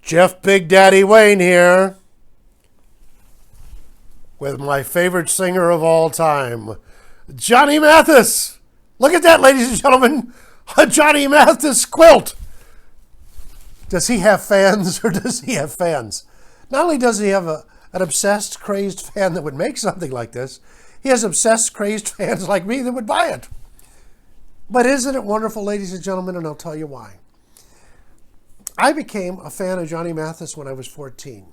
Jeff Big Daddy Wayne here with my favorite singer of all time, Johnny Mathis. Look at that, ladies and gentlemen, a Johnny Mathis quilt. Does he have fans or does he have fans? Not only does he have an obsessed, crazed fan that would make something like this, he has obsessed, crazed fans like me that would buy it. But isn't it wonderful, ladies and gentlemen, and I'll tell you why. I became a fan of Johnny Mathis when I was 14.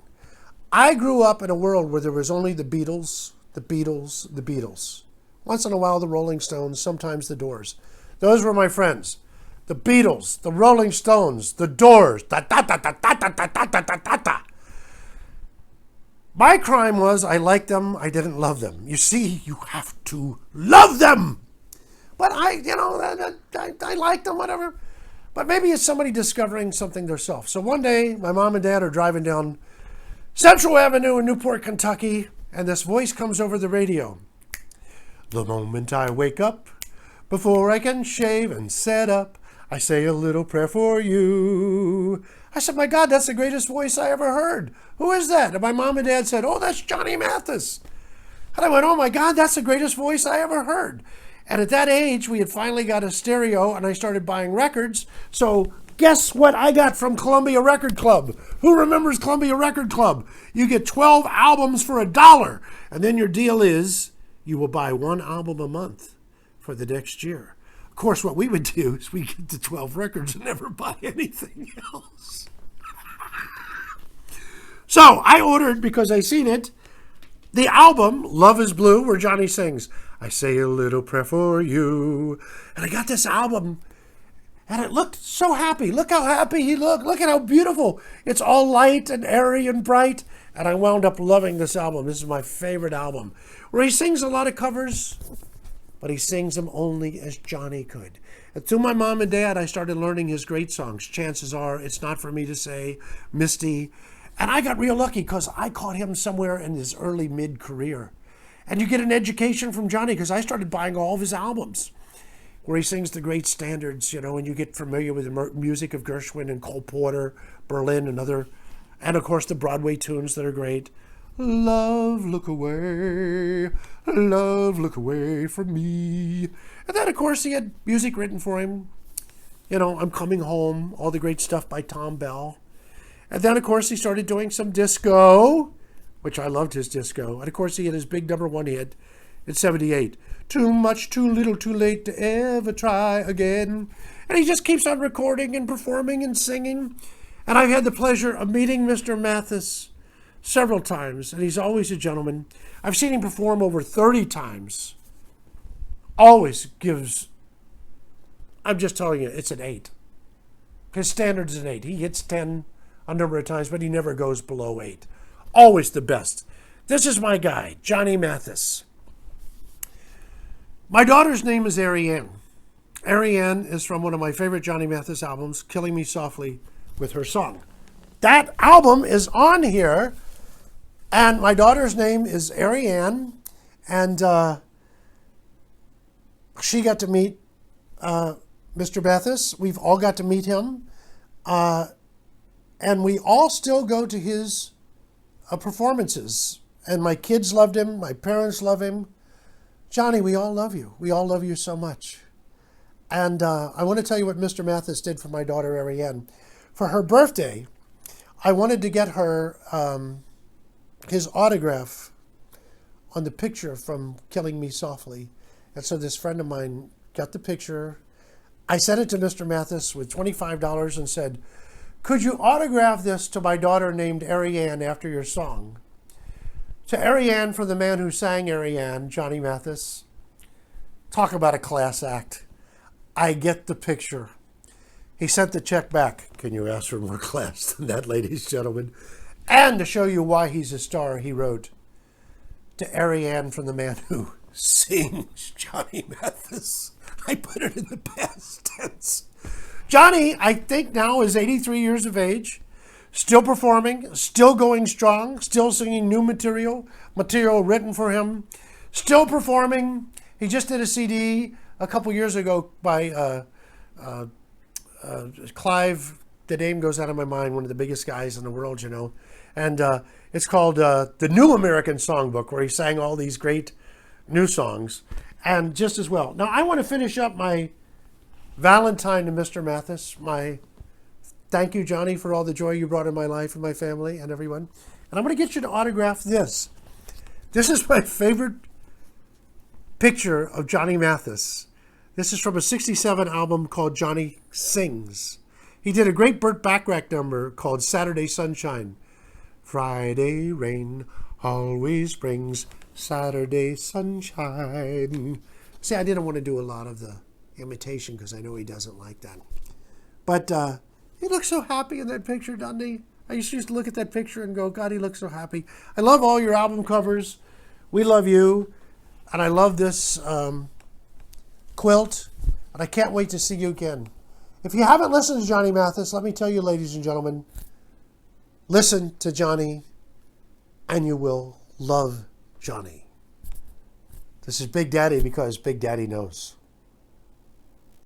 I grew up in a world where there was only the Beatles, the Beatles, the Beatles. Once in a while, the Rolling Stones, sometimes the Doors. Those were my friends. The Beatles, the Rolling Stones, the Doors. Da, da, da, da, da, da, da, da, da, da, da. My crime was I liked them, I didn't love them. You see, you have to love them. But I liked them, whatever. But maybe it's somebody discovering something themselves. So one day, my mom and dad are driving down Central Avenue in Newport, Kentucky, and this voice comes over the radio. The moment I wake up, before I can shave and set up, I say a little prayer for you. I said, my God, that's the greatest voice I ever heard. Who is that? And my mom and dad said, oh, that's Johnny Mathis. And I went, oh my God, that's the greatest voice I ever heard. And at that age, we had finally got a stereo, and I started buying records. So guess what I got from Columbia Record Club? Who remembers Columbia Record Club? You get 12 albums for $1. And then your deal is you will buy one album a month for the next year. Of course, what we would do is we get the 12 records and never buy anything else. So I ordered, because I seen it, the album, Love is Blue, where Johnny sings, I say a little prayer for you. And I got this album, and it looked so happy. Look how happy he looked. Look at how beautiful. It's all light and airy and bright. And I wound up loving this album. This is my favorite album, where he sings a lot of covers, but he sings them only as Johnny could. And through my mom and dad, I started learning his great songs. Chances Are, It's Not For Me to Say, Misty. And I got real lucky because I caught him somewhere in his early mid-career. And you get an education from Johnny because I started buying all of his albums where he sings the great standards, and you get familiar with the music of Gershwin and Cole Porter, Berlin, and of course the Broadway tunes that are great. Love, look away from me. And then, of course, he had music written for him. I'm Coming Home, all the great stuff by Tom Bell. And then, of course, he started doing some disco, which I loved his disco. And, of course, he had his big #1 hit in 78. Too much, too little, too late to ever try again. And he just keeps on recording and performing and singing. And I've had the pleasure of meeting Mr. Mathis several times, and he's always a gentleman. I've seen him perform over 30 times. Always gives, I'm just telling you, it's an 8. His standard is an 8. He hits 10 a number of times, but he never goes below 8. Always the best. This is my guy, Johnny Mathis. My daughter's name is Ariane. Ariane is from one of my favorite Johnny Mathis albums, Killing Me Softly, with her song. That album is on here, and my daughter's name is Ariane, and she got to meet Mr. Mathis. We've all got to meet him, and we all still go to his performances. And my kids loved him. My parents love him. Johnny, we all love you. We all love you so much. And I want to tell you what Mr. Mathis did for my daughter, Ariane. For her birthday, I wanted to get her his autograph on the picture from Killing Me Softly. And so this friend of mine got the picture. I sent it to Mr. Mathis with $25 and said, could you autograph this to my daughter named Ariane after your song? To Ariane, from the man who sang Ariane, Johnny Mathis. Talk about a class act. I get the picture. He sent the check back. Can you ask for more class than that, ladies and gentlemen? And to show you why he's a star, he wrote, to Ariane, from the man who sings Johnny Mathis. I put it in the past tense. Johnny, I think now, is 83 years of age, still performing, still going strong, still singing new material written for him, still performing. He just did a CD a couple years ago by Clive the name goes out of my mind, one of the biggest guys in the world, you know. And it's called The New American Songbook, where he sang all these great new songs. And just as well. Now, I want to finish up my Valentine to Mr. Mathis. My thank you, Johnny, for all the joy you brought in my life and my family and everyone. And I'm going to get you to autograph this. This is my favorite picture of Johnny Mathis. This is from a 67 album called Johnny Sings. He did a great Burt Bacharach number called Saturday Sunshine. Friday rain always brings Saturday sunshine. See, I didn't want to do a lot of the imitation because I know he doesn't like that. But he looks so happy in that picture, doesn't he? I used to look at that picture and go, God, he looks so happy. I love all your album covers. We love you. And I love this quilt. And I can't wait to see you again. If you haven't listened to Johnny Mathis, let me tell you, ladies and gentlemen, listen to Johnny and you will love Johnny. This is Big Daddy because Big Daddy knows.